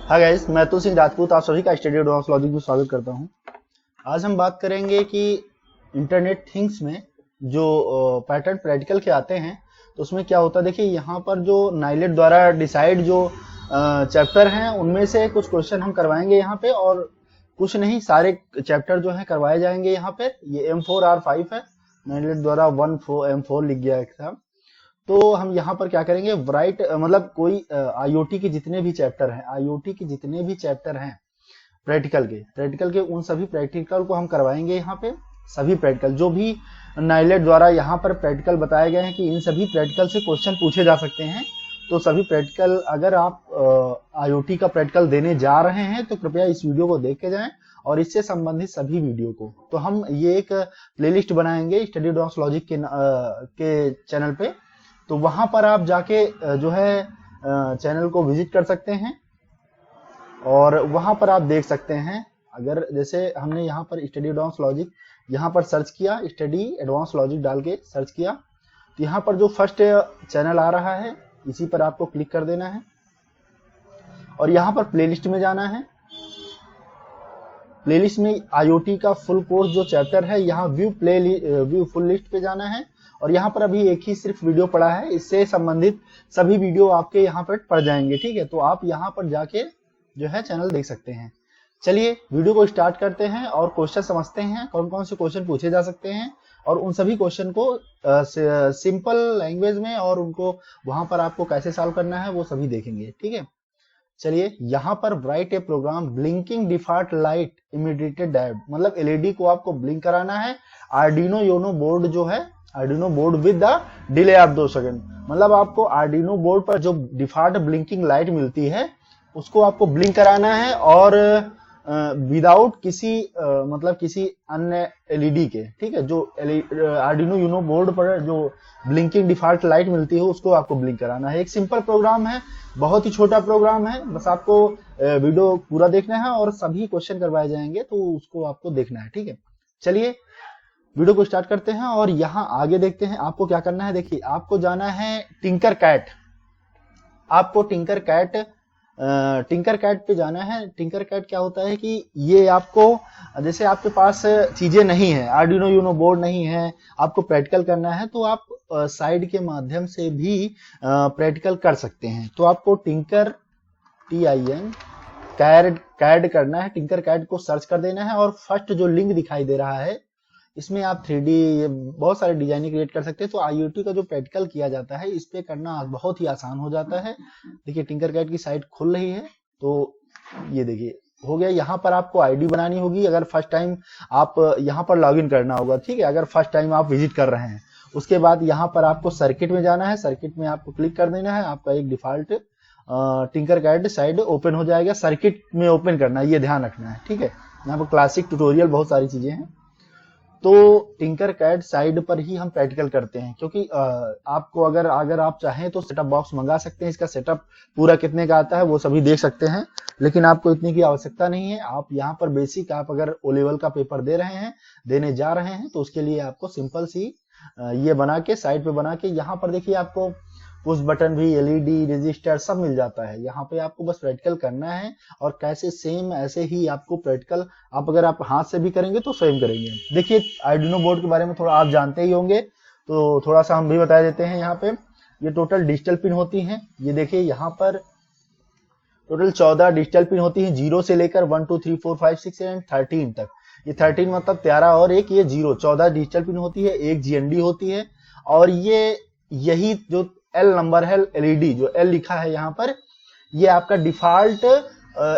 Hi guys, मैं अतुल सिंह राजपूत आप सभी का स्टडी एडवांस लॉजिक में स्वागत करता हूं। आज हम बात करेंगे कि इंटरनेट थिंग्स में जो पैटर्न प्रैक्टिकल के आते हैं तो उसमें क्या होता है। देखिए यहाँ पर जो नाइलेट द्वारा डिसाइड जो चैप्टर हैं उनमें से कुछ क्वेश्चन हम करवाएंगे यहाँ पे, और कुछ नहीं सारे चैप्टर जो है करवाए जाएंगे यहाँ पे। ये M4R5 है, नाइलेट द्वारा 1M4 लिख गया था। तो हम यहाँ पर क्या करेंगे, राइट मतलब कोई आईओटी के जितने भी चैप्टर हैं, आईओटी के जितने भी चैप्टर हैं प्रैक्टिकल के उन सभी प्रैक्टिकल को हम करवाएंगे यहाँ पे। सभी प्रैक्टिकल जो भी नाइलेट द्वारा यहाँ पर प्रैक्टिकल बताए गए हैं कि इन सभी प्रैक्टिकल से क्वेश्चन पूछे जा सकते हैं, तो सभी प्रैक्टिकल अगर आप आईओटी का प्रैक्टिकल देने जा रहे हैं तो कृपया इस वीडियो को देख के जाएं और इससे संबंधित सभी वीडियो को। तो हम ये एक प्लेलिस्ट बनाएंगे स्टडी एडवांस लॉजिक के चैनल पे, तो वहां पर आप जाके जो है चैनल को विजिट कर सकते हैं और वहां पर आप देख सकते हैं। अगर जैसे हमने यहाँ पर स्टडी एडवांस लॉजिक यहाँ पर सर्च किया, स्टडी एडवांस लॉजिक डाल के सर्च किया, तो यहाँ पर जो फर्स्ट चैनल आ रहा है इसी पर आपको क्लिक कर देना है और यहाँ पर प्लेलिस्ट में जाना है। प्लेलिस्ट में आईओटी का फुल कोर्स जो चैप्टर है यहाँ व्यू फुल लिस्ट पे जाना है और यहाँ पर अभी एक ही सिर्फ वीडियो पड़ा है, इससे संबंधित सभी वीडियो आपके यहाँ पर पड़ जाएंगे। ठीक है, तो आप यहाँ पर जाके जो है चैनल देख सकते हैं। चलिए वीडियो को स्टार्ट करते हैं और क्वेश्चन समझते हैं, कौन कौन से क्वेश्चन पूछे जा सकते हैं और उन सभी क्वेश्चन को सिंपल लैंग्वेज में और उनको वहां पर आपको कैसे सॉल्व करना है वो सभी देखेंगे। ठीक है, चलिए यहाँ पर write a program blinking default light emitting diode, मतलब एलईडी को आपको ब्लिंक कराना है। आर्डिनो यूनो बोर्ड जो है, Arduino board with the delay of 2 second, मतलब आपको आर्डिनो बोर्ड पर जो डिफॉल्ट ब्लिंकिंग लाइट मिलती है उसको आपको ब्लिंक कराना है और विदाउट किसी मतलब किसी अन्य एलईडी के। ठीक है, जो आर्डिनो यूनो बोर्ड पर जो ब्लिंकिंग डिफॉल्ट लाइट मिलती है उसको आपको ब्लिंक कराना है। एक सिंपल प्रोग्राम है, बहुत ही छोटा प्रोग्राम है, बस आपको वीडियो पूरा देखना है और सभी क्वेश्चन करवाए जाएंगे तो उसको आपको देखना है। ठीक है, चलिए वीडियो को स्टार्ट करते हैं और यहाँ आगे देखते हैं आपको क्या करना है। देखिए आपको जाना है टिंकर कैट, आपको टिंकर कैट पे जाना है। टिंकर कैट क्या होता है कि ये आपको, जैसे आपके पास चीजें नहीं है, आर्डिनो यूनो बोर्ड नहीं है, आपको प्रैक्टिकल करना है तो आप साइड के माध्यम से भी प्रैक्टिकल कर सकते हैं। तो आपको टिंकर कैड करना है, टिंकर कैड को सर्च कर देना है और फर्स्ट जो लिंक दिखाई दे रहा है इसमें आप 3D बहुत सारे डिजाइनिंग क्रिएट कर सकते हैं। तो आईओटी का जो प्रैक्टिकल किया जाता है इस पे करना बहुत ही आसान हो जाता है। देखिए टिंकर कैट की साइट खुल रही है, तो ये देखिए हो गया। यहाँ पर आपको आईडी बनानी होगी, अगर फर्स्ट टाइम आप यहाँ पर लॉगिन करना होगा। ठीक है, अगर फर्स्ट टाइम आप विजिट कर रहे हैं, उसके बाद यहाँ पर आपको सर्किट में जाना है, सर्किट में आपको क्लिक कर देना है, आपका एक default Tinkercad site open हो जाएगा। सर्किट में ओपन करना है, ये ध्यान रखना है। ठीक है, यहाँ पर क्लासिक ट्यूटोरियल बहुत सारी चीजें हैं। तो टिंकर कैट साइड पर ही हम प्रैक्टिकल करते हैं, क्योंकि आपको अगर आप चाहें तो सेटअप बॉक्स मंगा सकते हैं, इसका सेटअप पूरा कितने का आता है वो सभी देख सकते हैं, लेकिन आपको इतने की आवश्यकता नहीं है। आप यहाँ पर बेसिक, आप अगर ओ लेवल का पेपर देने जा रहे हैं तो उसके लिए आपको सिंपल सी ये बना के साइड पे बना के, यहाँ पर देखिए आपको पुश बटन भी, एलईडी, रजिस्टर सब मिल जाता है। यहाँ पे आपको बस प्रैक्टिकल करना है और कैसे सेम ऐसे ही आपको प्रैक्टिकल आप अगर आप हाथ से भी करेंगे तो सेम करेंगे। देखिए आर्डिनो बोर्ड के बारे में थोड़ा आप जानते ही होंगे, तो थोड़ा सा हम भी बता देते हैं। यहाँ पे ये टोटल डिजिटल पिन होती हैं, ये देखिए यहाँ पर टोटल 14 डिजिटल पिन होती है, 0 से लेकर 1 2 3 4 5 6 एंड 13 तक। ये 13 मतलब 13 और एक ये 0, 14 डिजिटल पिन होती है, एक जीएनडी होती है और ये यही जो एल नंबर है, एलईडी जो एल लिखा है यहाँ पर, ये आपका डिफॉल्ट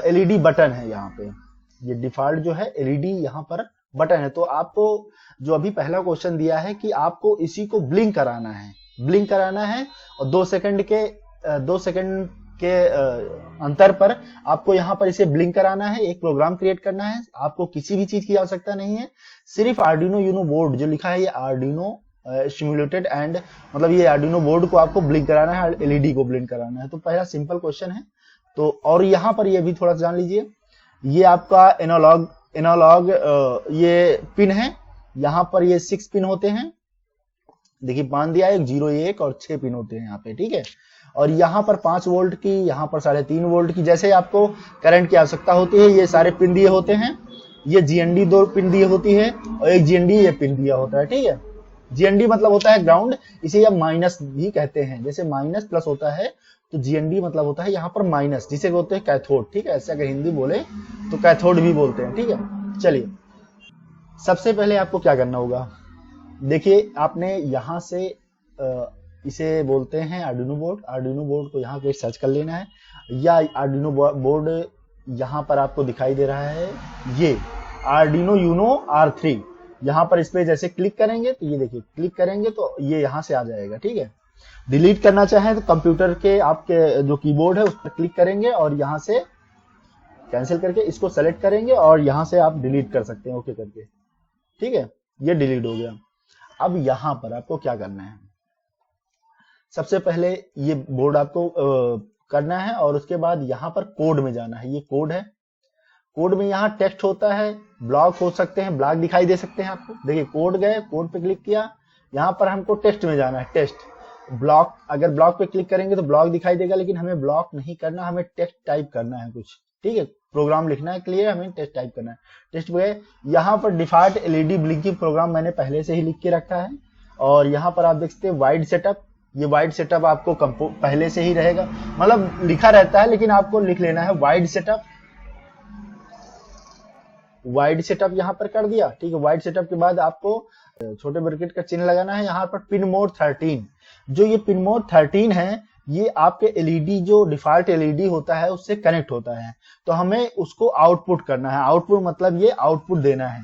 एलईडी बटन है। यहाँ पे ये डिफॉल्ट जो है एलईडी यहाँ पर बटन है। तो आपको जो अभी पहला क्वेश्चन दिया है कि आपको इसी को ब्लिंक कराना है और 2 सेकंड के अंतर पर आपको यहाँ पर इसे ब्लिंक कराना है। एक प्रोग्राम क्रिएट करना है, आपको किसी भी चीज की आवश्यकता नहीं है, सिर्फ आर्डिनो यूनो बोर्ड जो लिखा है, ये आर्डिनो स्टिमुलेटेड एंड मतलब ये आर्डिनो बोर्ड को आपको ब्लिंक कराना है, एलईडी को ब्लिंक कराना है। तो पहला सिंपल क्वेश्चन है। तो और यहाँ पर ये भी थोड़ा सा जान लीजिए, ये आपका एनालॉग ये पिन है, यहाँ पर ये 6 पिन होते हैं। देखिए मान दिया 1 0 1 और 6 पिन होते हैं यहाँ पे। ठीक है, और यहाँ पर 5 वोल्ट की, यहाँ पर 3.5 वोल्ट की, जैसे आपको करंट की आवश्यकता होती है। ये सारे पिन दिए होते हैं, ये जीएनडी 2 पिन दी होती है और एक जीएनडी ये पिन दिया होता है, ठीक है। जीएनडी मतलब होता है ग्राउंड, इसे आप माइनस भी कहते हैं। जैसे माइनस प्लस होता है तो जीएनडी मतलब होता है यहाँ पर माइनस, जिसे बोलते हैं कैथोड, ठीक है। ऐसे अगर हिंदी बोले तो कैथोड भी बोलते हैं, ठीक है। चलिए, सबसे पहले आपको क्या करना होगा, देखिए आपने यहाँ से इसे बोलते हैं आर्डिनो बोर्ड। आर्डिनो बोर्ड को यहाँ पे सर्च कर लेना है, या आर्डिनो बोर्ड यहाँ पर आपको दिखाई दे रहा है, ये आर्डिनो यूनो R3। यहाँ पर इस पे जैसे क्लिक करेंगे तो ये देखिए, क्लिक करेंगे तो ये यहाँ से आ जाएगा, ठीक है। डिलीट करना चाहें तो कंप्यूटर के आपके जो कीबोर्ड है उस पर क्लिक करेंगे और यहाँ से कैंसिल करके इसको सेलेक्ट करेंगे और यहाँ से आप डिलीट कर सकते हैं, ओके करके, ठीक है। ये डिलीट हो गया। अब यहाँ पर आपको क्या करना है, सबसे पहले ये बोर्ड आपको करना है और उसके बाद यहाँ पर कोड में जाना है। ये कोड है, कोड में यहाँ टेक्स्ट होता है, ब्लॉक हो सकते हैं, ब्लॉक दिखाई दे सकते हैं आपको। देखिए कोड गए, कोड पे क्लिक किया, यहाँ पर हमको टेक्स्ट में जाना है, टेक्स्ट ब्लॉक। अगर ब्लॉक पे क्लिक करेंगे तो ब्लॉक दिखाई देगा, लेकिन हमें ब्लॉक नहीं करना, हमें टेक्स्ट टाइप करना है कुछ, ठीक है। प्रोग्राम लिखना है के लिए हमें टेक्स्ट टाइप करना है। टेक्स्ट पे गए, यहाँ पर डिफॉल्ट एलईडी ब्लिंकिंग प्रोग्राम मैंने पहले से ही लिख के रखा है। और यहाँ पर आप देख सकते हैं वाइड सेटअप, ये वाइड सेटअप आपको पहले से ही रहेगा, मतलब लिखा रहता है, लेकिन आपको लिख लेना है वाइड सेटअप। वाइड सेटअप यहाँ पर कर दिया, ठीक है। वाइड सेटअप के बाद आपको छोटे ब्रैकेट का चिन्ह लगाना है। यहाँ पर पिन मोड 13, जो ये पिन मोड 13 है, ये आपके एलईडी जो डिफॉल्ट एलईडी होता है उससे कनेक्ट होता है, तो हमें उसको आउटपुट करना है। आउटपुट मतलब ये आउटपुट देना है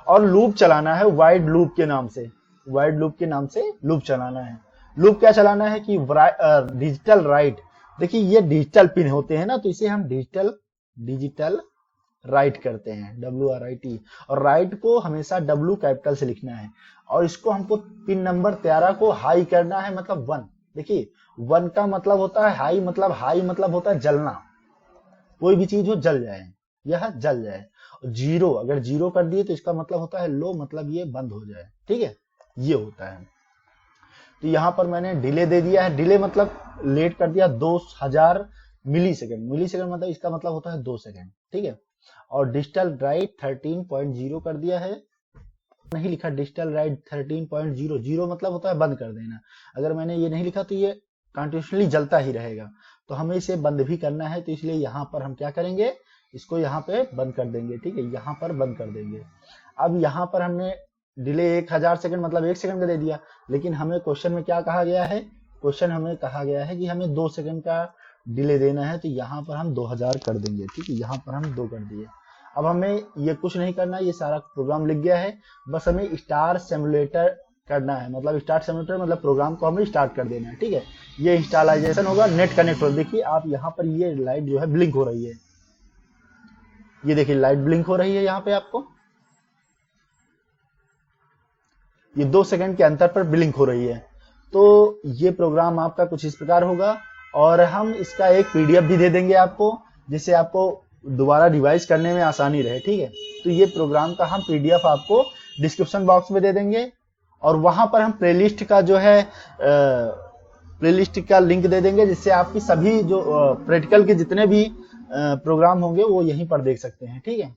और लूप चलाना है वाइड लूप के नाम से। वाइड लूप के नाम से लूप चलाना है। लूप क्या चलाना है कि डिजिटल राइट, देखिए ये डिजिटल पिन होते हैं ना, तो इसे हम डिजिटल राइट करते हैं, WRIT। और राइट को हमेशा W कैपिटल से लिखना है और इसको हमको पिन नंबर 13 को हाई करना है, मतलब 1। देखिए 1 का मतलब होता है हाई, मतलब होता है जलना, कोई भी चीज हो जल जाए, यह जल जाए। 0 अगर 0 कर दिए तो इसका मतलब होता है लो, मतलब ये बंद हो जाए, ठीक है, ये होता है। तो यहाँ पर मैंने डिले दे दिया है, डिले मतलब लेट कर दिया 2000 मिली सेकेंड। मिली सेकेंड मतलब इसका मतलब होता है 2 सेकेंड, ठीक है। और डिजिटल राइट 13.0 कर दिया है, नहीं लिखा डिजिटल राइट 13.0, 0 मतलब होता है बंद कर देना। अगर मैंने ये नहीं लिखा तो ये कंटिन्यूसली जलता ही रहेगा, तो हमें इसे बंद भी करना है, तो इसलिए यहाँ पर हम क्या करेंगे, इसको यहाँ पे बंद कर देंगे, ठीक है, यहाँ पर बंद कर देंगे। अब यहाँ पर हमने डिले 1000 सेकंड मतलब 1 सेकंड का दे दिया, लेकिन हमें क्वेश्चन में क्या कहा गया है, क्वेश्चन हमें कहा गया है कि हमें 2 सेकंड का डिले देना है, तो यहाँ पर हम 2000 कर देंगे, ठीक है। यहाँ पर हम 2 कर दिए। अब हमें ये कुछ नहीं करना, ये सारा प्रोग्राम लिख गया है, बस हमें स्टार सिमुलेटर करना है। मतलब स्टार्ट सिमुलेटर मतलब प्रोग्राम को हमें स्टार्ट कर देना है, ठीक है। ये इंस्टॉलाइजेशन होगा, नेट कनेक्ट हो। देखिए आप यहाँ पर ये लाइट जो है ब्लिंक हो रही है, ये देखिए लाइट ब्लिंक हो रही है यहाँ पे आपको, ये 2 सेकंड के अंतर पर ब्लिंक हो रही है। तो ये प्रोग्राम आपका कुछ इस प्रकार होगा और हम इसका एक पीडीएफ भी दे देंगे आपको, जिससे आपको दोबारा रिवाइज करने में आसानी रहे, ठीक है। तो ये प्रोग्राम का हम पीडीएफ आपको डिस्क्रिप्शन बॉक्स में दे देंगे और वहां पर हम प्लेलिस्ट का जो है प्लेलिस्ट का लिंक दे देंगे, जिससे आपकी सभी जो प्रैक्टिकल के जितने भी प्रोग्राम होंगे वो यहीं पर देख सकते हैं, ठीक है।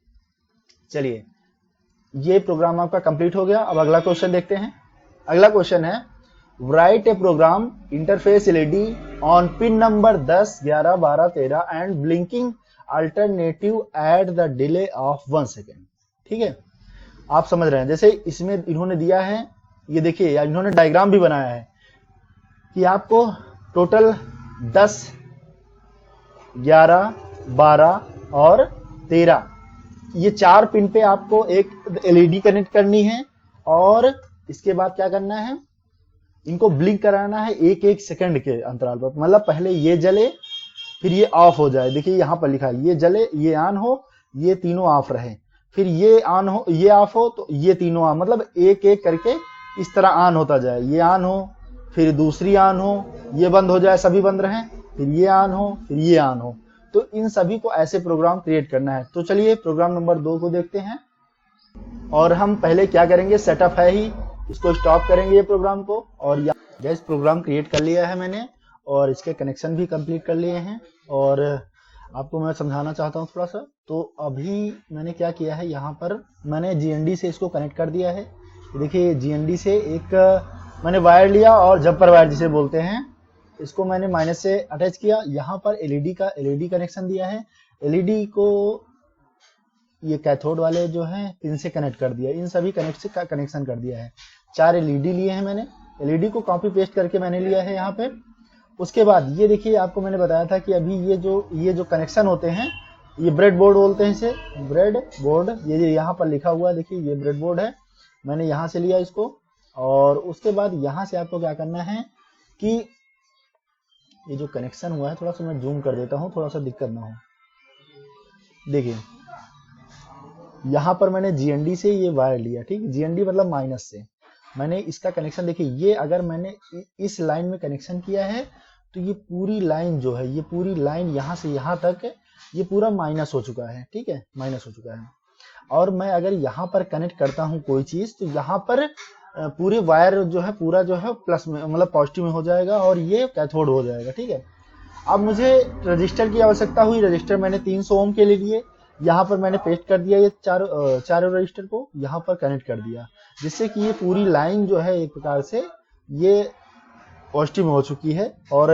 चलिए ये प्रोग्राम आपका कंप्लीट हो गया। अब अगला क्वेश्चन देखते हैं। अगला क्वेश्चन है right a program interface LED on pin number 10, 11, 12, 13 and blinking alternative at the delay of 1 second, ठीक है। आप समझ रहे हैं, जैसे इसमें इन्होंने दिया है, ये देखिए या इन्होंने डायग्राम भी बनाया है कि आपको टोटल 10, 11, 12 और 13 ये 4 पिन पे आपको एक एलईडी कनेक्ट करनी है और इसके बाद क्या करना है, इनको ब्लिंक कराना है 1-1 सेकंड के अंतराल पर। मतलब पहले ये जले फिर ये ऑफ हो जाए, देखिए यहाँ पर लिखा है ये जले, ये ऑन हो, ये तीनों ऑफ रहे, फिर ये ऑन हो, ये ऑफ हो, तो ये तीनों ऑन, मतलब 1-1 करके इस तरह ऑन होता जाए। ये ऑन हो फिर दूसरी ऑन हो, ये बंद हो जाए, सभी बंद रहे, फिर ये ऑन हो, फिर ये ऑन हो। तो इन सभी को ऐसे प्रोग्राम क्रिएट करना है। तो चलिए प्रोग्राम नंबर 2 को देखते हैं। और हम पहले क्या करेंगे, सेटअप है ही, इसको स्टॉप करेंगे ये प्रोग्राम को। और गैस प्रोग्राम क्रिएट कर लिया है मैंने और इसके कनेक्शन भी कंप्लीट कर लिए हैं। और आपको मैं समझाना चाहता हूँ थोड़ा सा। तो अभी मैंने क्या किया है, यहाँ पर मैंने GND से इसको कनेक्ट कर दिया है। देखिए GND से एक मैंने वायर लिया और जम्पर वायर जिसे बोलते हैं, इसको मैंने माइनस से अटैच किया। यहाँ पर LED कनेक्शन दिया है। LED को ये कैथोड वाले जो हैं पिन से कनेक्ट कर दिया, इन सभी कनेक्शन कर दिया है। 4 LED लिए हैं मैंने, LED को कॉपी पेस्ट करके मैंने लिया है यहाँ पे। उसके बाद ये देखिए, आपको मैंने बताया था कि अभी ये जो कनेक्शन होते हैं, ये ब्रेड बोर्ड बोलते हैं इसे, ब्रेड बोर्ड। ये यहाँ पर लिखा हुआ है, देखिए ये ब्रेड बोर्ड है। मैंने यहाँ से लिया इसको, और उसके बाद यहाँ से आपको क्या करना है कि ये जो कनेक्शन हुआ है, थोड़ा सा मैं जूम कर देता हूँ, थोड़ा सा दिक्कत ना हो। देखिए यहाँ पर मैंने GND से ये वायर लिया, ठीक है, GND मतलब माइनस से मैंने इसका कनेक्शन, देखिए ये अगर मैंने इस लाइन में कनेक्शन किया है तो ये पूरी लाइन जो है, ये पूरी लाइन यहाँ से यहाँ तक ये पूरा माइनस हो चुका है, ठीक है, माइनस हो चुका है। और मैं अगर यहाँ पर कनेक्ट करता हूँ कोई चीज, तो यहाँ पर पूरे वायर जो है पूरा जो है प्लस में मतलब पॉजिटिव में हो जाएगा और ये कैथोड हो जाएगा, ठीक है। अब मुझे रजिस्टर की आवश्यकता हुई। रजिस्टर मैंने 300 ओम के लिए यहाँ पर मैंने पेस्ट कर दिया, ये चारों रजिस्टर को यहाँ पर कनेक्ट कर दिया, जिससे कि ये पूरी लाइन जो है एक प्रकार से ये पॉजिटिव में हो चुकी है। और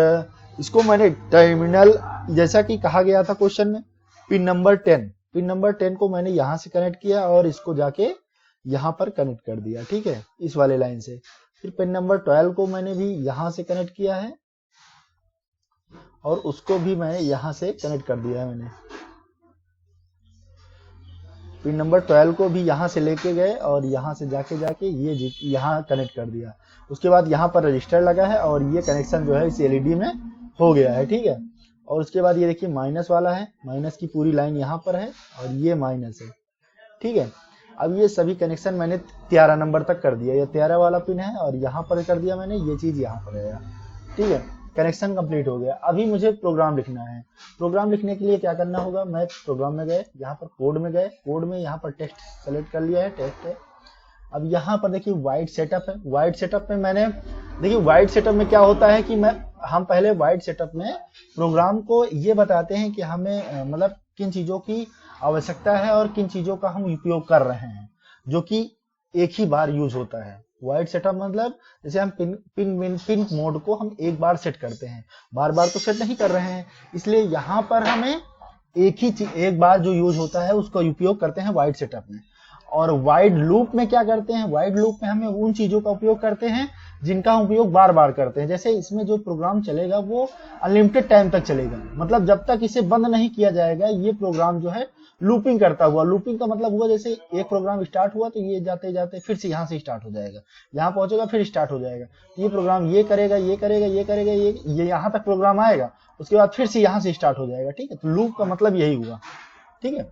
इसको मैंने टर्मिनल, जैसा कि कहा गया था क्वेश्चन में, पिन नंबर 10 को मैंने यहाँ से कनेक्ट किया और इसको जाके यहाँ पर कनेक्ट कर दिया, ठीक है, इस वाले लाइन से। फिर पिन नंबर 12 को मैंने भी यहाँ से कनेक्ट किया है और उसको भी मैंने यहाँ से कनेक्ट कर दिया है। मैंने पिन नंबर 12 को भी यहाँ से लेके गए और यहाँ से जाके ये यहाँ कनेक्ट कर दिया। उसके बाद यहाँ पर रजिस्टर लगा है और ये कनेक्शन जो है इस LED में हो गया है, ठीक है। और उसके बाद ये देखिए माइनस वाला है, माइनस की पूरी लाइन यहाँ पर है और ये माइनस है, ठीक है। अब ये सभी कनेक्शन मैंने 13 नंबर तक कर दिया, ये 13 वाला पिन है और यहाँ पर कर दिया मैंने, ये चीज यहाँ पर है, ठीक है। कनेक्शन कंप्लीट हो गया। अभी मुझे प्रोग्राम लिखना है। प्रोग्राम लिखने के लिए क्या करना होगा, मैं प्रोग्राम में गए, यहाँ पर कोड में गए, कोड में यहाँ पर टेक्स्ट सेलेक्ट कर लिया है, टेक्स्ट है। अब यहाँ पर देखिए वाइड सेटअप है। वाइड सेटअप में मैंने, देखिए वाइड सेटअप में क्या होता है कि हम पहले वाइड सेटअप में प्रोग्राम को ये बताते हैं कि हमें मतलब किन चीजों की आवश्यकता है और किन चीजों का हम उपयोग कर रहे हैं, जो कि एक ही बार यूज होता है। वाइड सेटअप मतलब जैसे हम पिन मोड को हम एक बार सेट करते हैं, बार बार तो सेट नहीं कर रहे हैं, इसलिए यहाँ पर हमें एक बार जो यूज होता है उसका उपयोग करते हैं वाइड सेटअप में। और वाइड लूप में क्या करते हैं, वाइड लूप में हमें उन चीजों का उपयोग करते हैं जिनका हम उपयोग बार बार करते हैं। जैसे इसमें जो प्रोग्राम चलेगा वो अनलिमिटेड टाइम तक चलेगा, मतलब जब तक इसे बंद नहीं किया जाएगा ये प्रोग्राम जो है लूपिंग करता हुआ। लूपिंग का मतलब हुआ जैसे एक प्रोग्राम स्टार्ट हुआ तो ये जाते जाते फिर से यहाँ से स्टार्ट हो जाएगा, यहाँ पहुंचेगा फिर स्टार्ट हो जाएगा, ये प्रोग्राम ये करेगा ये करेगा ये करेगा, ये यहाँ तक प्रोग्राम आएगा, उसके बाद फिर से यहाँ से स्टार्ट हो जाएगा, ठीक है। तो लूप का मतलब यही हुआ, ठीक है।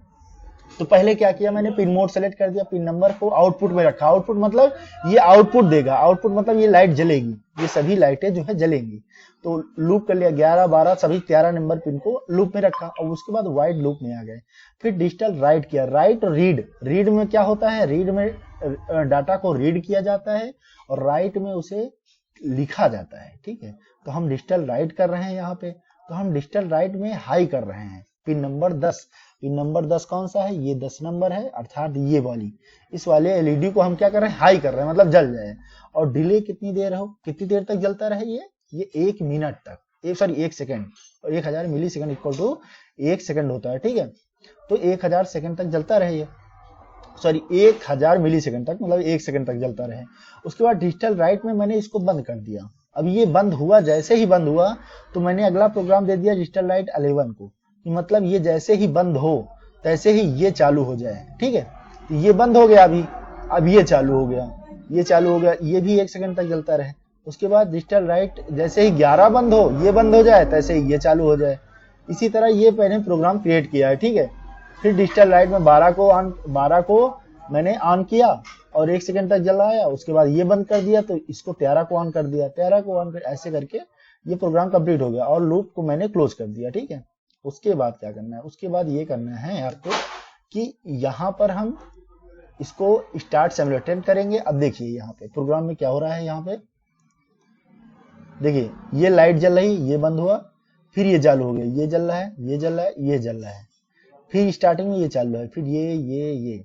तो पहले क्या किया मैंने, पिन मोड सेलेक्ट कर दिया, पिन नंबर को आउटपुट में रखा। आउटपुट मतलब ये आउटपुट देगा, आउटपुट मतलब ये लाइट जलेगी, ये सभी लाइटें जो है जलेंगी। तो लूप कर लिया, 11 12 सभी 13 नंबर पिन को लूप में रखा और उसके बाद वाइड लूप में आ गए। फिर डिजिटल राइट किया, राइट और रीड। रीड में क्या होता है, रीड में डाटा को रीड किया जाता है और राइट में उसे लिखा जाता है, ठीक है। तो हम डिजिटल राइट कर रहे हैं यहाँ पे, तो हम डिजिटल राइट में हाई कर रहे हैं। पिन नंबर 10, पिन नंबर 10 कौन सा है, ये 10 नंबर है, अर्थात ये वाली, इस वाले एलईडी को हम क्या कर रहे हैं, हाई कर रहे हैं, मतलब जल जाए। और डिले कितनी देर तक जलता रहे, ये 1 मिनट तक, 1 सेकंड, और 1000 मिली सेकंड इक्वल टू 1 सेकंड होता है, ठीक है। तो 1000 सेकंड तक जलता रहे ये, 1000 मिली सेकंड तक, मतलब 1 सेकंड तक जलता रहे। उसके बाद डिजिटल राइट में मैंने इसको बंद कर दिया। अब ये बंद हुआ, जैसे ही बंद हुआ तो मैंने अगला प्रोग्राम दे दिया डिजिटल राइट 11 को, मतलब ये जैसे ही बंद हो तैसे ही ये चालू हो जाए, ठीक है। तो ये बंद हो गया, अब ये चालू हो गया, ये भी 1 सेकंड तक जलता रहे। उसके बाद डिजिटल राइट जैसे ही 11 बंद हो, ये बंद हो जाए, तैसे ही ये चालू हो जाए। इसी तरह ये मैंने प्रोग्राम क्रिएट किया है, ठीक है। फिर डिजिटल राइट में 12 को मैंने ऑन किया और 1 सेकंड तक जलाया, उसके बाद ये बंद कर दिया, तो इसको 13 को ऑन कर दिया, 13 को ऑन कर, ऐसे करके ये प्रोग्राम कंप्लीट हो गया और लूप को मैंने क्लोज कर दिया, ठीक है। उसके बाद क्या करना है, उसके बाद ये करना है आपको कि यहाँ पर हम इसको स्टार्ट सिमुलेटेड करेंगे। अब देखिए यहाँ पे प्रोग्राम में क्या हो रहा है, यहाँ पे देखिए ये लाइट जल रही, ये बंद हुआ, फिर ये चालू हो गया, ये जल रहा है, ये जल रहा है, ये जल रहा है, फिर स्टार्टिंग में ये चालू है, फिर ये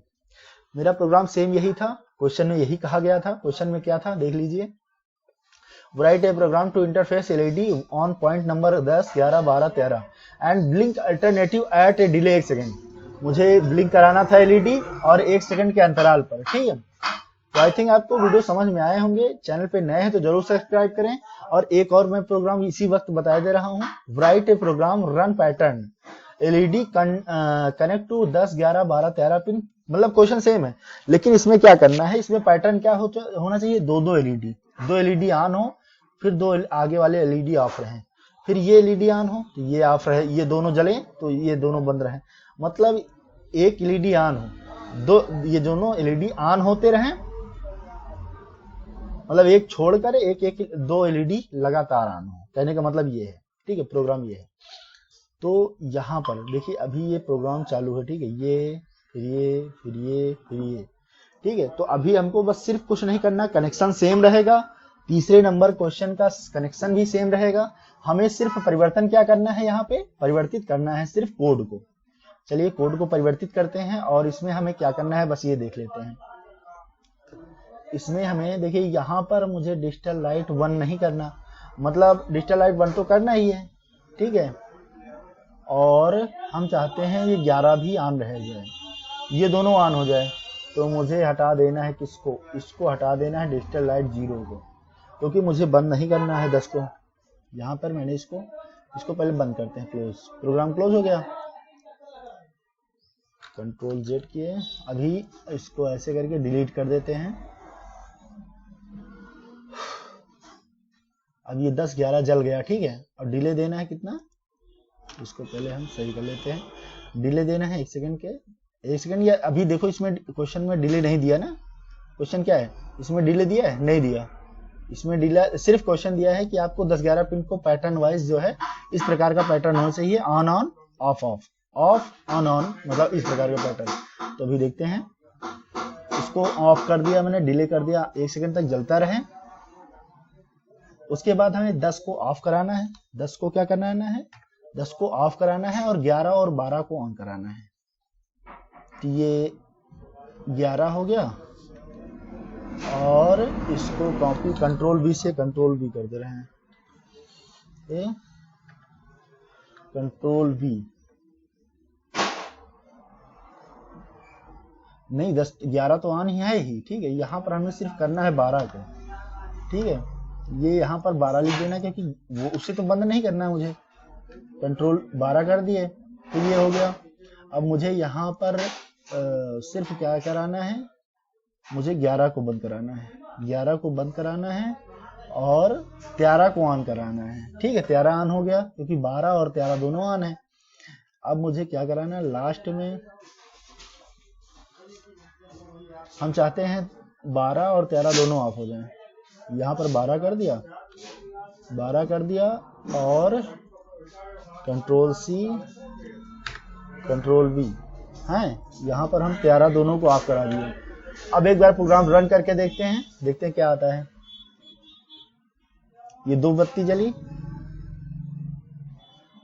मेरा प्रोग्राम सेम यही था। क्वेश्चन में यही कहा गया था। क्वेश्चन में क्या था देख लीजिए, write a program to interface LED on point number 10, 11, 12, 13 and blink alternative at a delay 1 second. मुझे ब्लिंक कराना था एलईडी और 1 सेकंड के अंतराल पर, ठीक है। तो आई थिंक आपको वीडियो समझ में आए होंगे। चैनल पे नए हैं तो जरूर सब्सक्राइब करें। और एक और मैं प्रोग्राम इसी वक्त बता दे रहा हूँ, write a program run pattern LED connect to 10, 11, 12, 13 pin. मतलब क्वेश्चन सेम है, लेकिन इसमें क्या करना है, इसमें पैटर्न क्या होना चाहिए, दो एलईडी, दो एलईडी ऑन हो, फिर दो आगे वाले एलईडी ऑफ रहे, फिर ये एलईडी ऑन हो तो ये ऑफ रहे, ये दोनों जले तो ये दोनों बंद रहे। मतलब एक एलईडी ऑन हो, दो ये दोनों एलईडी ऑन होते रहे, मतलब एक छोड़कर एक दो एलईडी लगातार ऑन हो, कहने का मतलब ये है, ठीक है। प्रोग्राम ये है। तो यहाँ पर देखिए अभी ये प्रोग्राम चालू है, ठीक है, ये फिर ये फिर ये फिर ये, ठीक है। तो अभी हमको बस सिर्फ कुछ नहीं करना, कनेक्शन सेम रहेगा, तीसरे नंबर क्वेश्चन का कनेक्शन भी सेम रहेगा। हमें सिर्फ परिवर्तन क्या करना है, यहाँ पे परिवर्तित करना है सिर्फ कोड को। चलिए कोड को परिवर्तित करते हैं और इसमें हमें क्या करना है बस ये देख लेते हैं। इसमें हमें देखिए यहाँ पर मुझे डिजिटल लाइट 1 नहीं करना, मतलब डिजिटल लाइट 1 तो करना ही है, ठीक है। और हम चाहते हैं ये 11 भी ऑन रह जाए, ये दोनों ऑन हो जाए। तो मुझे हटा देना है किसको, इसको हटा देना है डिजिटल लाइट 0 को, क्योंकि मुझे बंद नहीं करना है 10 को। यहाँ पर मैंने इसको पहले बंद करते हैं, क्लोज। प्रोग्राम क्लोज हो गया, कंट्रोल Z किए। अभी इसको ऐसे करके डिलीट कर देते हैं। अब ये 10, 11 जल गया, ठीक है। और डिले देना है कितना, इसको पहले हम सही कर लेते हैं। डिले देना है 1 सेकंड के, 1 सेकंड। या अभी देखो इसमें क्वेश्चन में डिले नहीं दिया ना, क्वेश्चन क्या है, इसमें डिले दिया है, नहीं दिया। इसमें डिले सिर्फ क्वेश्चन दिया है कि आपको 10, 11 पिन को पैटर्न वाइज जो है इस प्रकार का पैटर्न होना चाहिए, on on off of of on on, मतलब इस प्रकार का पैटर्न। तो अभी देखते हैं, इसको ऑफ कर दिया मैंने, डिले कर दिया, 1 सेकंड तक जलता रहे। उसके बाद हमें 10 को ऑफ कराना है। 10 को क्या कराना है, 10 को ऑफ कराना है और 11 और 12 को ऑन कराना है। तो ये 11 हो गया और इसको कॉपी कंट्रोल V से कंट्रोल V कर दे रहे हैं, ये कंट्रोल V नहीं, 10 11 तो ऑन ही है ही, ठीक है। यहाँ पर हमें सिर्फ करना है 12 को, ठीक है। ये यहाँ पर 12 लिख देना, क्योंकि वो उससे तो बंद नहीं करना है मुझे। कंट्रोल 12 कर दिए, तो ये हो गया। अब मुझे यहाँ पर सिर्फ क्या कराना है, मुझे 11 को बंद कराना है, 11 को बंद कराना है और 13 को ऑन कराना है, ठीक है। 13 ऑन हो गया, क्योंकि 12 और 13 दोनों ऑन है। अब मुझे क्या कराना है, लास्ट में हम चाहते हैं 12 और 13 दोनों ऑफ हो जाएं। यहाँ पर 12 कर दिया, 12 कर दिया और कंट्रोल C कंट्रोल V है। यहाँ पर हम 13 दोनों को ऑफ करा दिए। अब एक बार प्रोग्राम रन करके देखते हैं क्या आता है। ये 2 बत्ती जली,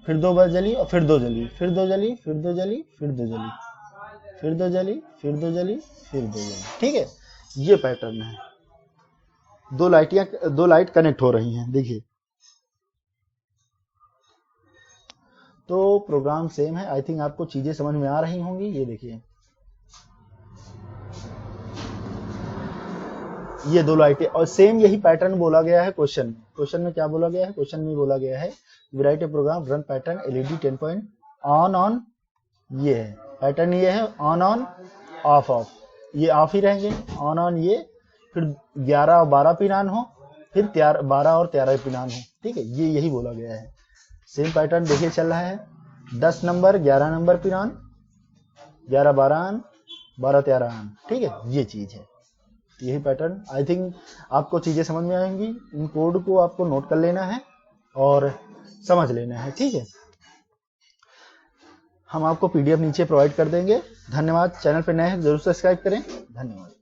फिर 2 बत्ती जली और फिर 2 जली, फिर 2 जली, फिर 2 जली, फिर 2 जली, फिर 2 जली, फिर 2 जली, फिर 2 जली, ठीक है। ये पैटर्न है, 2 लाइट कनेक्ट हो रही हैं, देखिए। तो प्रोग्राम सेम है। आई थिंक आपको चीजें समझ में आ रही होंगी। ये देखिए, ये 2 लाइटें और सेम यही पैटर्न बोला गया है क्वेश्चन में क्या बोला गया है, क्वेश्चन में बोला गया है right a program run pattern LED 10 point on on, ये है पैटर्न, ये है ऑन ऑन ऑफ ऑफ, ये ऑफ ही रहेंगे, ऑन ऑन ये, फिर 11 और 12 पिन ऑन हो, फिर 12 और 13 पिन ऑन हो, ठीक है। ये यही बोला गया है। सेम पैटर्न देखिए चल रहा है, 10 number 11 number pin on, 11 12 on, 12 13 on, ठीक है। ये चीज है, यही पैटर्न। आई थिंक आपको चीजें समझ में आएंगी। इन कोड को आपको नोट कर लेना है और समझ लेना है, ठीक है। हम आपको PDF नीचे प्रोवाइड कर देंगे। धन्यवाद। चैनल पे नए हैं जरूर सब्सक्राइब करें। धन्यवाद।